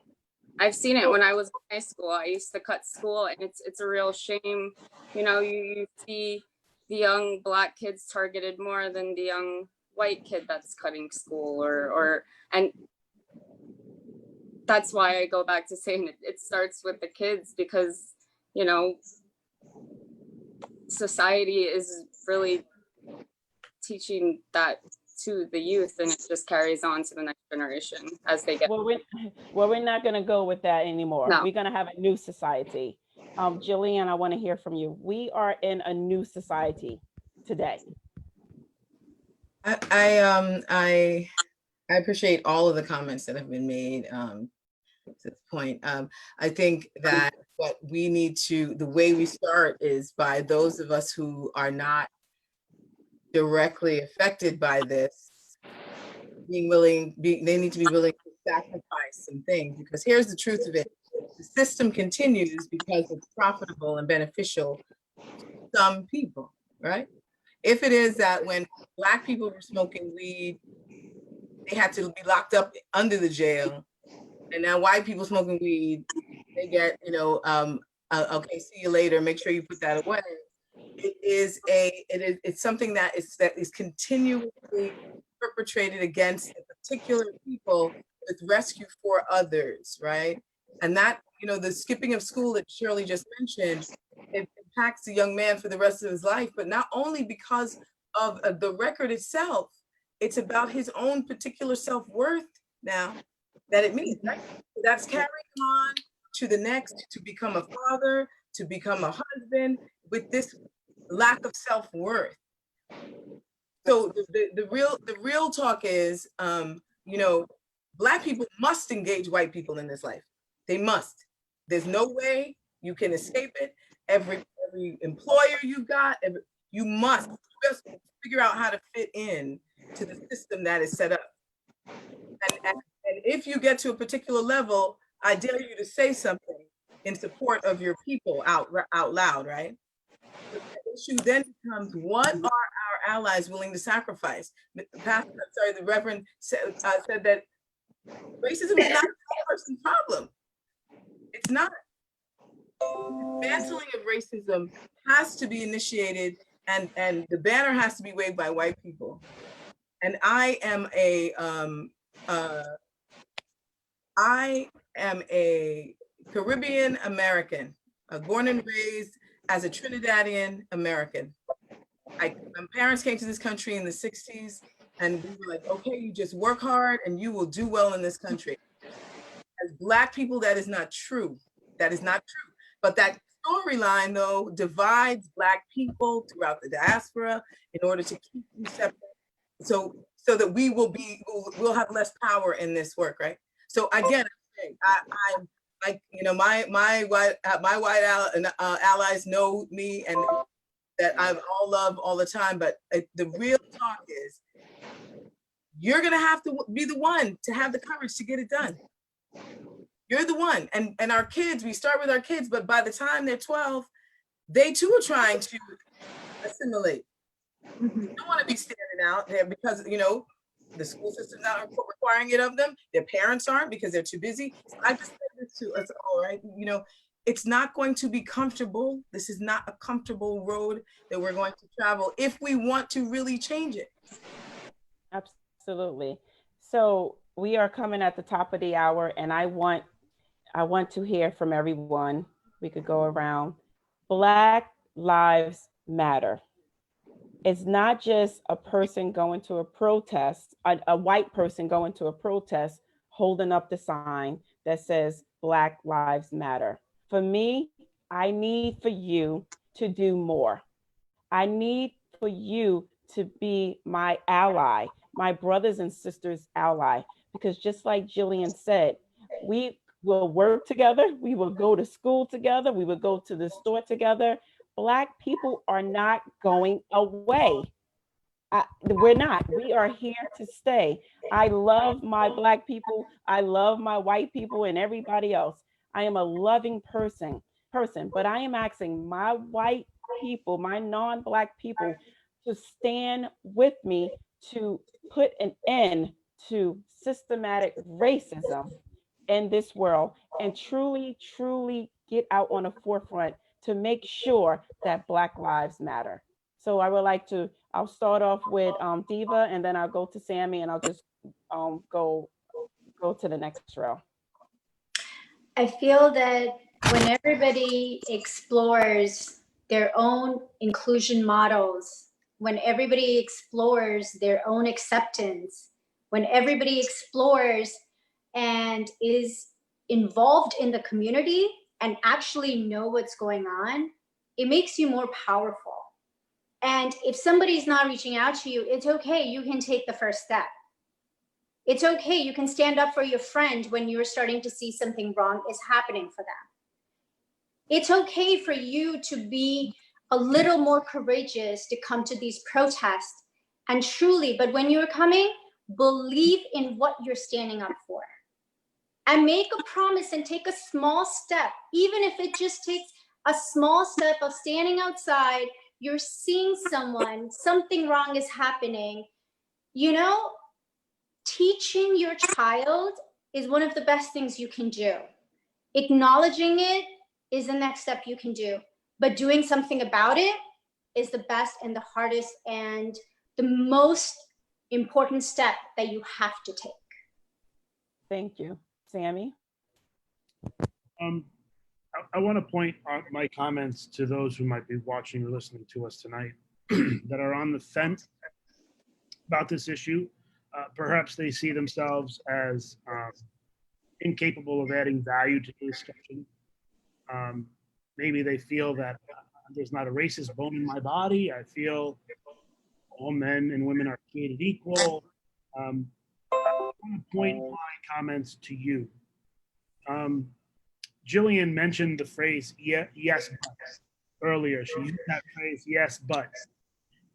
I've seen it when I was in high school. I used to cut school, and it's a real shame. You know, you see the young Black kids targeted more than the young white kid that's cutting school, and that's why I go back to saying it starts with the kids, because, you know, society is really teaching that to the youth, and it just carries on to the next generation as they get.
Well, we're not going to go with that anymore.
No.
We're going to have a new society. Gillian, I want to hear from you. We are in a new society today.
I appreciate all of the comments that have been made to this point. I think that what we need to, the way we start is by those of us who are not directly affected by this, being willing, they need to be willing to sacrifice some things, because here's the truth of it. The system continues because it's profitable and beneficial to some people, right? If it is that when Black people were smoking weed, they had to be locked up under the jail, and now white people smoking weed, they get, you know, okay, see you later, make sure you put that away. It's something that is continuously perpetrated against particular people with rescue for others, right? And that, you know, the skipping of school that Shirley just mentioned, it impacts the young man for the rest of his life, but not only because of the record itself, it's about his own particular self-worth now that it means, right? That's carrying on to the next, to become a father, to become a husband with this lack of self-worth. So the real talk is, you know, Black people must engage white people in this life. They must. There's no way you can escape it. Every employer you've got, you must just figure out how to fit in to the system that is set up. And if you get to a particular level, I dare you to say something in support of your people out loud, right? The issue then becomes, what are our allies willing to sacrifice? The Reverend said that racism is not a person's problem. It's not. The dismantling of racism has to be initiated, and the banner has to be waved by white people. And I am a Caribbean American, born and raised as a Trinidadian American. My parents came to this country in the 60s, and we were like, okay, you just work hard and you will do well in this country. As Black people, that is not true. That is not true. But that storyline, though, divides Black people throughout the diaspora in order to keep you separate. So that we'll have less power in this work, right? So again, I you know, my white allies know me, and that I all love all the time. But the real talk is, you're gonna have to be the one to have the courage to get it done. You're the one. And our kids, we start with our kids, but by the time they're 12, they too are trying to assimilate. They don't want to be standing out there because, you know, the school system's not requiring it of them. Their parents aren't because they're too busy. So I just say this to us all, right? You know, it's not going to be comfortable. This is not a comfortable road that we're going to travel if we want to really change it.
Absolutely. So we are coming at the top of the hour, and I want to hear from everyone. We could go around. Black Lives Matter. It's not just a person going to a protest, a white person going to a protest, holding up the sign that says Black Lives Matter. For me, I need for you to do more. I need for you to be my ally, my brothers and sisters' ally, because just like Gillian said, we will work together, we will go to school together, we will go to the store together. Black people are not going away. We're not. We are here to stay. I love my Black people. I love my white people and everybody else. I am a loving person, but I am asking my white people, my non-Black people, to stand with me to put an end to systematic racism in this world and truly, truly get out on the forefront to make sure that Black lives matter. So I would like to, I'll start off with Diva, and then I'll go to Sammy, and I'll just go to the next row.
I feel that when everybody explores their own inclusion models, when everybody explores their own acceptance, when everybody explores and is involved in the community and actually know what's going on, it makes you more powerful. And if somebody's not reaching out to you, it's okay, you can take the first step. It's okay, you can stand up for your friend when you're starting to see something wrong is happening for them. It's okay for you to be a little more courageous to come to these protests and truly, but when you're coming, believe in what you're standing up for. And make a promise and take a small step, even if it just takes a small step of standing outside, you're seeing someone, something wrong is happening. You know, teaching your child is one of the best things you can do. Acknowledging it is the next step you can do, but doing something about it is the best and the hardest and the most important step that you have to take.
Thank you. Sammy?
I want to point out my comments to those who might be watching or listening to us tonight that are on the fence about this issue. Perhaps they see themselves as incapable of adding value to the discussion. Maybe they feel that there's not a racist bone in my body. I feel all men and women are created equal. I want to point my comments to you. Gillian mentioned the phrase yes but earlier. She used that phrase yes but.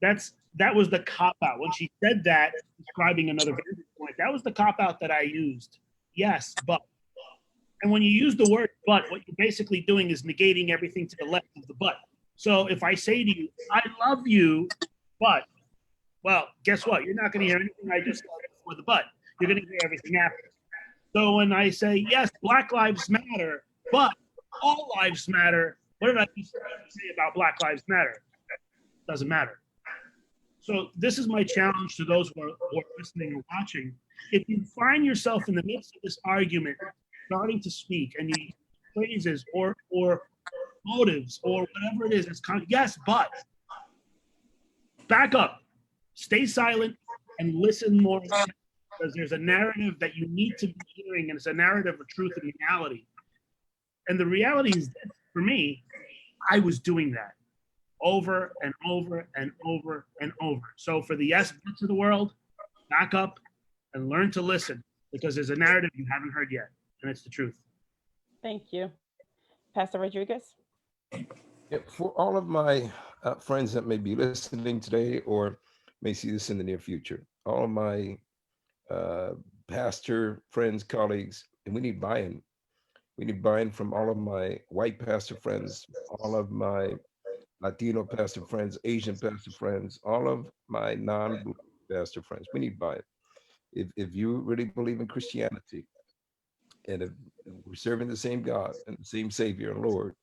That was the cop out. When she said that, describing another vantage point, that was the cop out that I used. Yes, but. And when you use the word but, what you're basically doing is negating everything to the left of the but. So if I say to you, I love you, but, well, guess what? You're not going to hear anything I just said before the but. You're going to hear everything after. So when I say, yes, Black Lives Matter, but all lives matter, what did I say about Black Lives Matter? Doesn't matter. So this is my challenge to those who are listening or watching. If you find yourself in the midst of this argument, starting to speak, and you use phrases or motives or whatever it is, it's kind of, yes, but back up, stay silent, and listen more, because there's a narrative that you need to be hearing, and it's a narrative of truth and reality. And the reality is that for me, I was doing that over and over and over and over. So for the yes bits of the world, back up and learn to listen, because there's a narrative you haven't heard yet, and it's the truth.
Thank you. Pastor Rodriguez?
Yeah, for all of my friends that may be listening today or may see this in the near future, all of my pastor friends, colleagues, and we need buy-in. We need buy-in from all of my white pastor friends, all of my Latino pastor friends, Asian pastor friends, all of my non-Black pastor friends. We need buy-in. If you really believe in Christianity, and if we're serving the same God and the same Savior and Lord,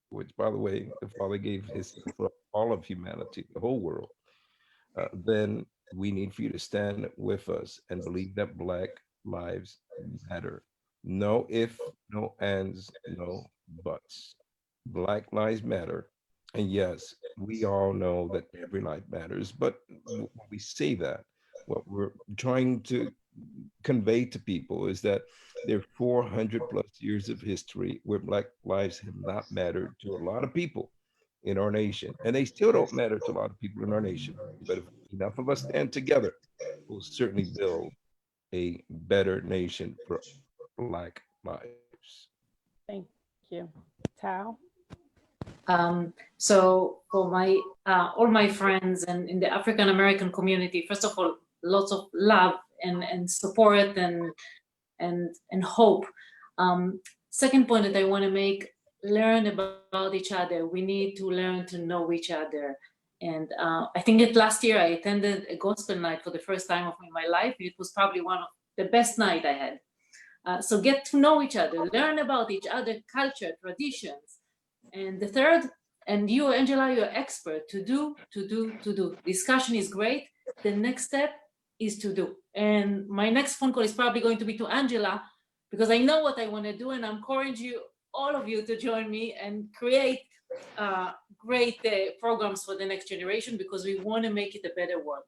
which, by the way, the Father gave his for all of humanity, the whole world, then we need for you to stand with us and believe that Black lives matter. No if, no ands, no buts. Black lives matter. And yes, we all know that every life matters. But when we say that, what we're trying to convey to people is that there are 400 plus years of history where Black lives have not mattered to a lot of people in our nation. And they still don't matter to a lot of people in our nation. But if enough of us stand together, we'll certainly build a better nation for Black lives.
Thank you. Tal?
So for my all my friends and in the African American community, first of all, lots of love and support and hope. Second point that I want to make: learn about each other. We need to learn to know each other. And I think that last year I attended a gospel night for the first time in my life. It was probably one of the best night I had. So get to know each other, learn about each other, culture, traditions. And the third, and you, Angela, you're expert to do. Discussion is great. The next step is to do. And my next phone call is probably going to be to Angela, because I know what I want to do, and I'm encouraging all of you to join me and create great programs for the next generation, because we want to make it a better world.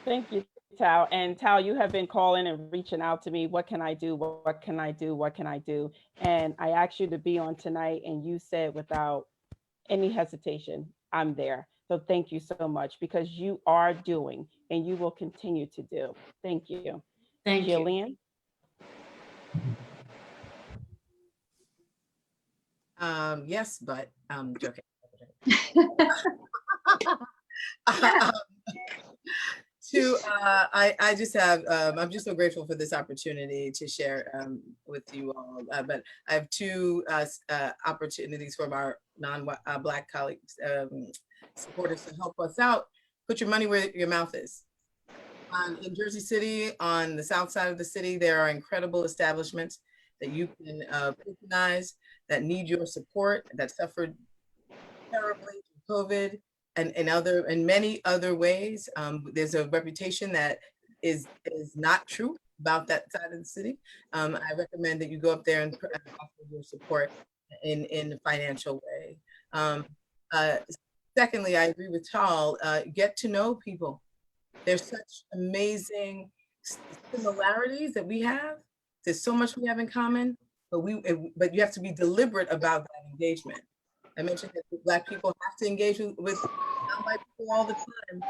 Thank you, Tal. And Tal, you have been calling and reaching out to me. What can I do? What can I do? What can I do? And I asked you to be on tonight, and you said without any hesitation, I'm there. So thank you so much, because you are doing and you will continue to do. Thank you.
Thank you.
Gillian?
Yes, but joking. I just have, I'm just so grateful for this opportunity to share with you all. But I have two opportunities for our non-Black colleagues, supporters to help us out. Put your money where your mouth is. In Jersey City, on the south side of the city, there are incredible establishments that you can patronize, that need your support, that suffered terribly from COVID and in many other ways. There's a reputation that is not true about that side of the city. I recommend that you go up there and offer your support in a financial way. Secondly, I agree with Tal, get to know people. There's such amazing similarities that we have. There's so much we have in common, but you have to be deliberate about that engagement. I mentioned that Black people have to engage with non-white people all the time.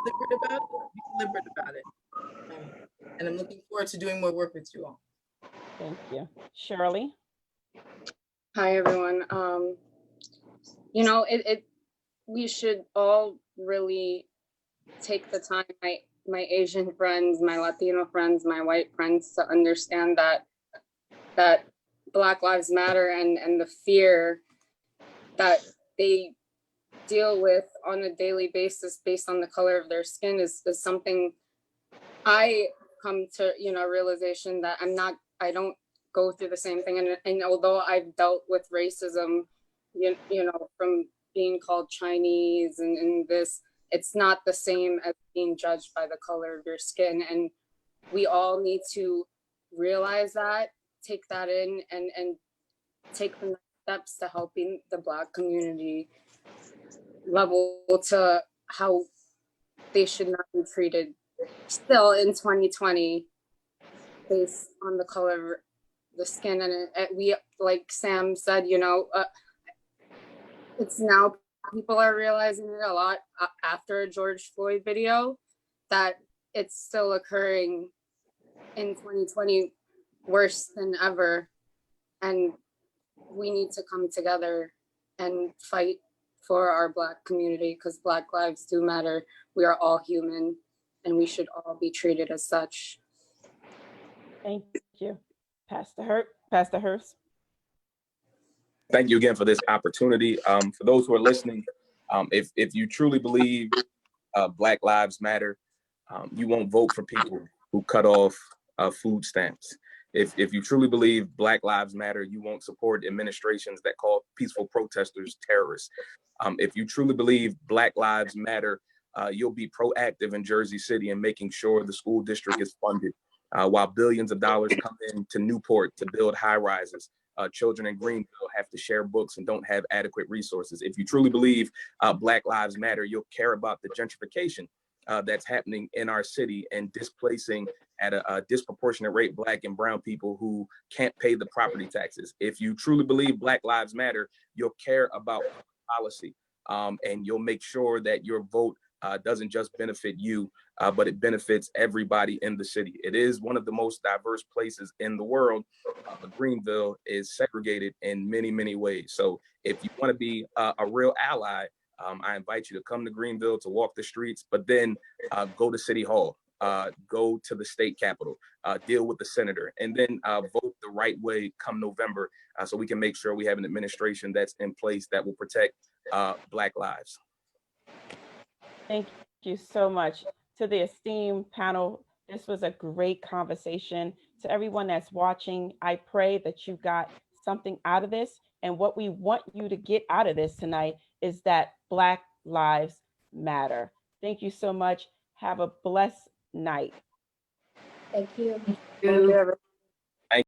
So be deliberate about it. And I'm looking forward to doing more work with you all.
Thank you. Shirley?
Hi, everyone. You know, we should all really take the time, my Asian friends, my Latino friends, my white friends, to understand that Black Lives Matter and the fear that they deal with on a daily basis based on the color of their skin is something I come to, realization that I don't go through the same thing. And although I've dealt with racism, from being called Chinese and this, it's not the same as being judged by the color of your skin. And we all need to realize that, take that in, and take the next steps to helping the Black community level to how they should not be treated still in 2020 based on the color of the skin. And we, like Sam said, you know, it's now people are realizing it a lot after a George Floyd video that it's still occurring in 2020 worse than ever. And we need to come together and fight for our Black community, because Black lives do matter. We are all human and we should all be treated as such.
Thank you. Pastor Hearst.
Thank you again for this opportunity. For those who are listening, if you truly believe Black Lives Matter, you won't vote for people who cut off food stamps. If you truly believe Black Lives Matter, you won't support administrations that call peaceful protesters terrorists. If you truly believe Black Lives Matter, you'll be proactive in Jersey City and making sure the school district is funded. While billions of dollars come into Newport to build high rises, children in Greenville have to share books and don't have adequate resources. If you truly believe Black Lives Matter, you'll care about the gentrification that's happening in our city and displacing at a disproportionate rate Black and brown people who can't pay the property taxes. If you truly believe Black Lives Matter, you'll care about policy, and you'll make sure that your vote doesn't just benefit you, but it benefits everybody in the city. It is one of the most diverse places in the world, but Greenville is segregated in many, many ways. So if you want to be a real ally, I invite you to come to Greenville to walk the streets, but then go to City Hall, go to the state capitol, deal with the senator, and then vote the right way come November, so we can make sure we have an administration that's in place that will protect Black lives.
Thank you so much. To the esteemed panel, this was a great conversation. To everyone that's watching, I pray that you got something out of this. And what we want you to get out of this tonight is that Black lives matter. Thank you so much. Have a blessed night.
Thank you.
Thank you, everyone.